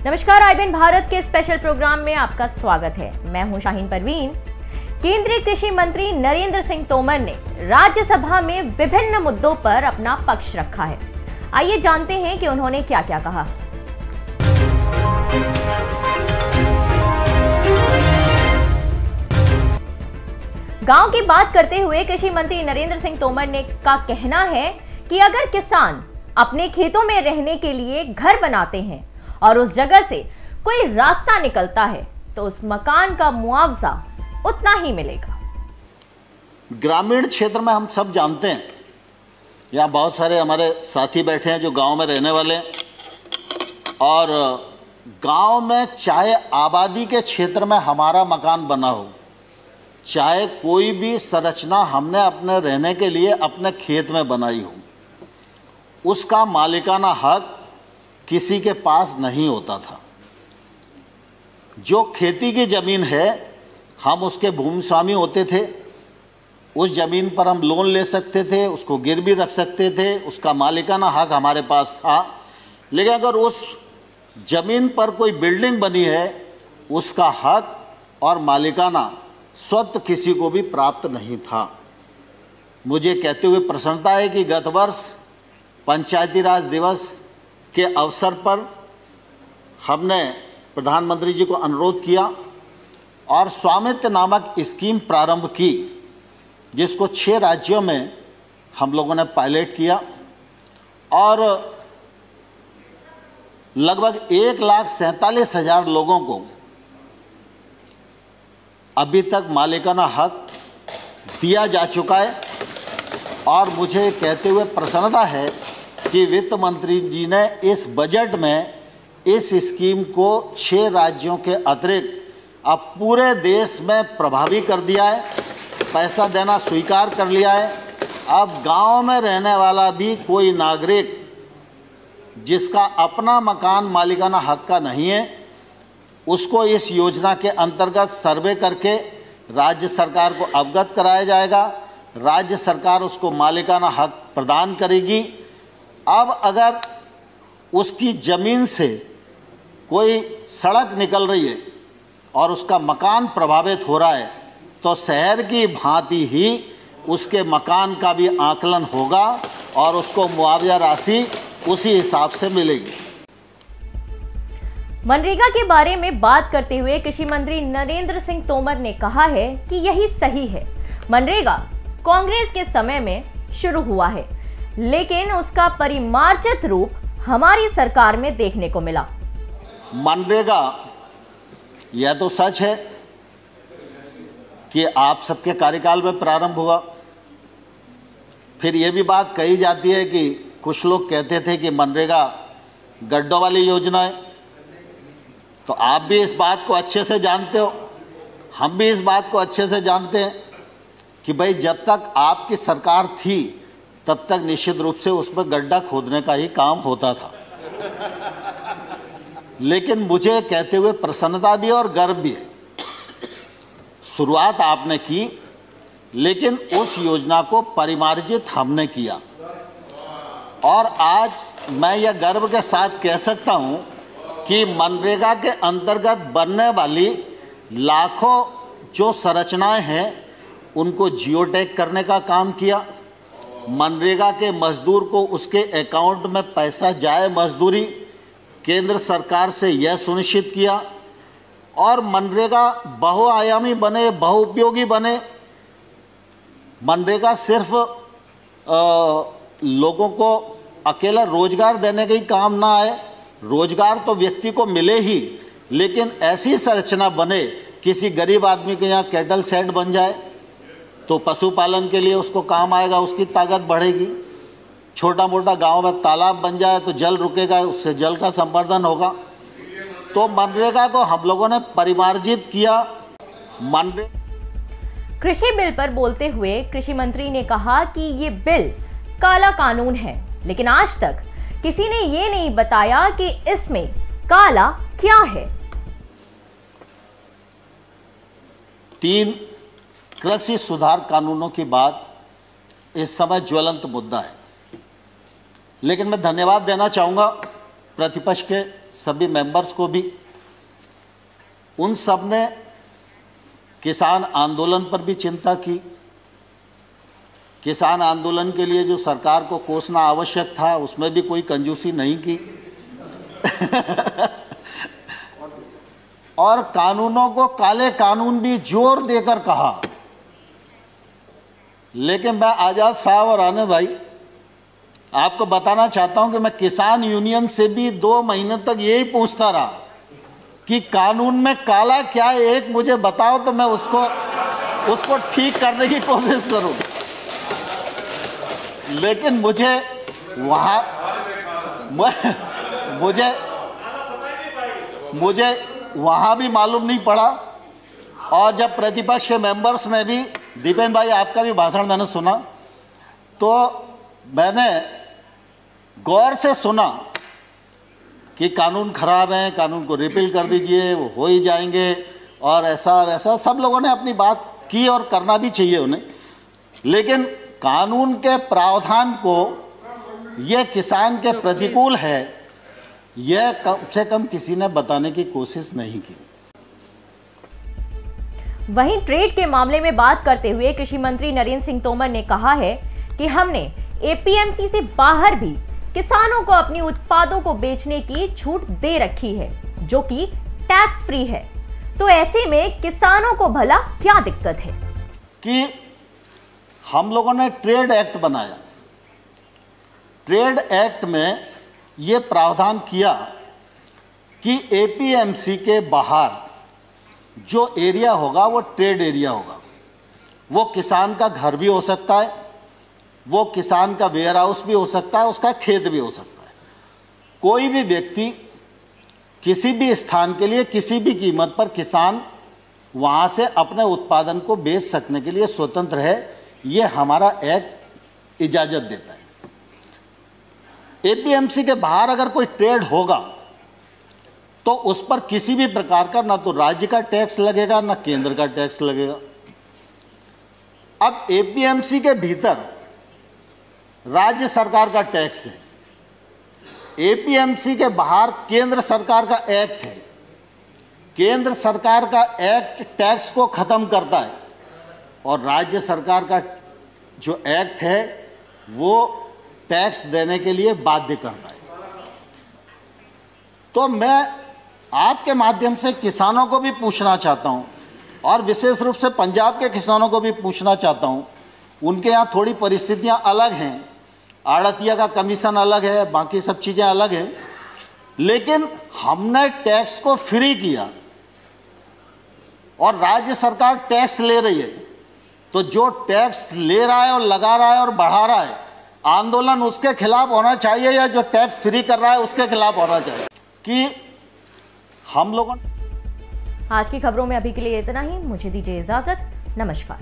नमस्कार, आईबीएन भारत के special programme में आपका स्वागत है। मैं हूं शाहीन परवीन। केंद्रीय कृषि मंत्री नरेंद्र सिंह तोमर ने राज्यसभा में विभिन्न मुद्दों पर अपना पक्ष रखा है। आइए जानते हैं कि उन्होंने क्या क्या कहा। गांव की बात करते हुए कृषि मंत्री नरेंद्र सिंह तोमर ने का कहना है कि अगर किसान अपने खेतों में रहने के लिए घर बनाते हैं और उस जगह से कोई रास्ता निकलता है तो उस मकान का मुआवजा उतना ही मिलेगा। ग्रामीण क्षेत्र में हम सब जानते हैं, यहाँ बहुत सारे हमारे साथी बैठे हैं जो गांव में रहने वाले हैं, और गांव में चाहे आबादी के क्षेत्र में हमारा मकान बना हो, चाहे कोई भी संरचना हमने अपने रहने के लिए अपने खेत में बनाई हो, उसका मालिकाना हक किसी के पास नहीं होता था। जो खेती की ज़मीन है, हम उसके भूमि स्वामी होते थे, उस ज़मीन पर हम लोन ले सकते थे, उसको गिरवी रख सकते थे, उसका मालिकाना हक हमारे पास था। लेकिन अगर उस ज़मीन पर कोई बिल्डिंग बनी है, उसका हक और मालिकाना स्वतः किसी को भी प्राप्त नहीं था। मुझे कहते हुए प्रसन्नता है कि गत वर्ष पंचायती राज दिवस के अवसर पर हमने प्रधानमंत्री जी को अनुरोध किया और स्वामित्व नामक स्कीम प्रारंभ की, जिसको 6 राज्यों में हम लोगों ने पायलट किया और लगभग 1,47,000 लोगों को अभी तक मालिकाना हक दिया जा चुका है। और मुझे कहते हुए प्रसन्नता है कि वित्त मंत्री जी ने इस बजट में इस स्कीम को 6 राज्यों के अतिरिक्त अब पूरे देश में प्रभावी कर दिया है, पैसा देना स्वीकार कर लिया है। अब गांव में रहने वाला भी कोई नागरिक जिसका अपना मकान मालिकाना हक का नहीं है, उसको इस योजना के अंतर्गत सर्वे करके राज्य सरकार को अवगत कराया जाएगा। राज्य सरकार उसको मालिकाना हक प्रदान करेगी। अब अगर उसकी ज़मीन से कोई सड़क निकल रही है और उसका मकान प्रभावित हो रहा है, तो शहर की भांति ही उसके मकान का भी आकलन होगा और उसको मुआवजा राशि उसी हिसाब से मिलेगी। मनरेगा के बारे में बात करते हुए कृषि मंत्री नरेंद्र सिंह तोमर ने कहा है कि यही सही है। मनरेगा कांग्रेस के समय में शुरू हुआ है, लेकिन उसका परिमार्जित रूप हमारी सरकार में देखने को मिला। मनरेगा, यह तो सच है कि आप सबके कार्यकाल में प्रारंभ हुआ। फिर यह भी बात कही जाती है कि कुछ लोग कहते थे कि मनरेगा गड्ढों वाली योजना है। तो आप भी इस बात को अच्छे से जानते हो, हम भी इस बात को अच्छे से जानते हैं कि भाई जब तक आपकी सरकार थी तब तक निश्चित रूप से उसमें गड्ढा खोदने का ही काम होता था। लेकिन मुझे कहते हुए प्रसन्नता भी और गर्व भी है, शुरुआत आपने की, लेकिन उस योजना को परिमार्जित हमने किया। और आज मैं यह गर्व के साथ कह सकता हूं कि मनरेगा के अंतर्गत बनने वाली लाखों जो संरचनाएं हैं, उनको जियोटैग करने का काम किया। मनरेगा के मजदूर को उसके अकाउंट में पैसा जाए मजदूरी केंद्र सरकार से यह सुनिश्चित किया। और मनरेगा बहुआयामी बने, बहुउपयोगी बने। मनरेगा सिर्फ लोगों को अकेला रोजगार देने का ही काम ना आए, रोजगार तो व्यक्ति को मिले ही, लेकिन ऐसी संरचना बने, किसी गरीब आदमी के यहाँ कैटल शेड बन जाए तो पशुपालन के लिए उसको काम आएगा, उसकी ताकत बढ़ेगी। छोटा मोटा गांव में तालाब बन जाए तो जल रुकेगा, उससे जल का संवर्धन होगा। तो मनरेगा को हम लोगों ने परिमार्जित किया। कृषि बिल पर बोलते हुए कृषि मंत्री ने कहा कि ये बिल काला कानून है, लेकिन आज तक किसी ने ये नहीं बताया कि इसमें काला क्या है। 3 कृषि सुधार कानूनों की बात इस समय ज्वलंत मुद्दा है। लेकिन मैं धन्यवाद देना चाहूँगा प्रतिपक्ष के सभी मेंबर्स को भी, उन सब ने किसान आंदोलन पर भी चिंता की। किसान आंदोलन के लिए जो सरकार को कोसना आवश्यक था उसमें भी कोई कंजूसी नहीं की और कानूनों को काले कानून भी जोर देकर कहा। लेकिन मैं आजाद साहब और आने भाई आपको बताना चाहता हूं कि मैं किसान यूनियन से भी 2 महीने तक यही पूछता रहा कि कानून में काला क्या है, एक मुझे बताओ तो मैं उसको ठीक करने की कोशिश करूं। लेकिन मुझे वहां भी मालूम नहीं पड़ा। और जब प्रतिपक्ष के मेंबर्स ने भी, दीपेन भाई आपका भी भाषण मैंने सुना, तो मैंने गौर से सुना कि कानून खराब है, कानून को रिपील कर दीजिए, वो हो ही जाएंगे और ऐसा वैसा सब लोगों ने अपनी बात की और करना भी चाहिए उन्हें। लेकिन कानून के प्रावधान को यह किसान के प्रतिकूल है, यह कम से कम किसी ने बताने की कोशिश नहीं की। वहीं ट्रेड के मामले में बात करते हुए कृषि मंत्री नरेंद्र सिंह तोमर ने कहा है कि हमने एपीएमसी से बाहर भी किसानों को अपनी उत्पादों को बेचने की छूट दे रखी है, जो कि टैक्स फ्री है। तो ऐसे में किसानों को भला क्या दिक्कत है कि हम लोगों ने ट्रेड एक्ट बनाया। ट्रेड एक्ट में यह प्रावधान किया कि एपीएमसी के बाहर जो एरिया होगा वो ट्रेड एरिया होगा। वो किसान का घर भी हो सकता है, वो किसान का वेयर हाउस भी हो सकता है, उसका खेत भी हो सकता है। कोई भी व्यक्ति किसी भी स्थान के लिए किसी भी कीमत पर किसान वहाँ से अपने उत्पादन को बेच सकने के लिए स्वतंत्र है, ये हमारा एक्ट इजाज़त देता है। एपीएमसी के बाहर अगर कोई ट्रेड होगा तो उस पर किसी भी प्रकार का ना तो राज्य का टैक्स लगेगा ना केंद्र का टैक्स लगेगा। अब एपीएमसी के भीतर राज्य सरकार का टैक्स है, एपीएमसी के बाहर केंद्र सरकार का एक्ट है। केंद्र सरकार का एक्ट टैक्स को खत्म करता है और राज्य सरकार का जो एक्ट है वो टैक्स देने के लिए बाध्य करता है। तो मैं आपके माध्यम से किसानों को भी पूछना चाहता हूं और विशेष रूप से पंजाब के किसानों को भी पूछना चाहता हूं। उनके यहाँ थोड़ी परिस्थितियां अलग हैं, आड़तिया का कमीशन अलग है, बाकी सब चीज़ें अलग हैं, लेकिन हमने टैक्स को फ्री किया और राज्य सरकार टैक्स ले रही है। तो जो टैक्स ले रहा है और लगा रहा है और बढ़ा रहा है, आंदोलन उसके खिलाफ होना चाहिए या जो टैक्स फ्री कर रहा है उसके खिलाफ होना चाहिए। कि हम लोगों आज की खबरों में अभी के लिए इतना ही। मुझे दीजिए इजाजत। नमस्कार।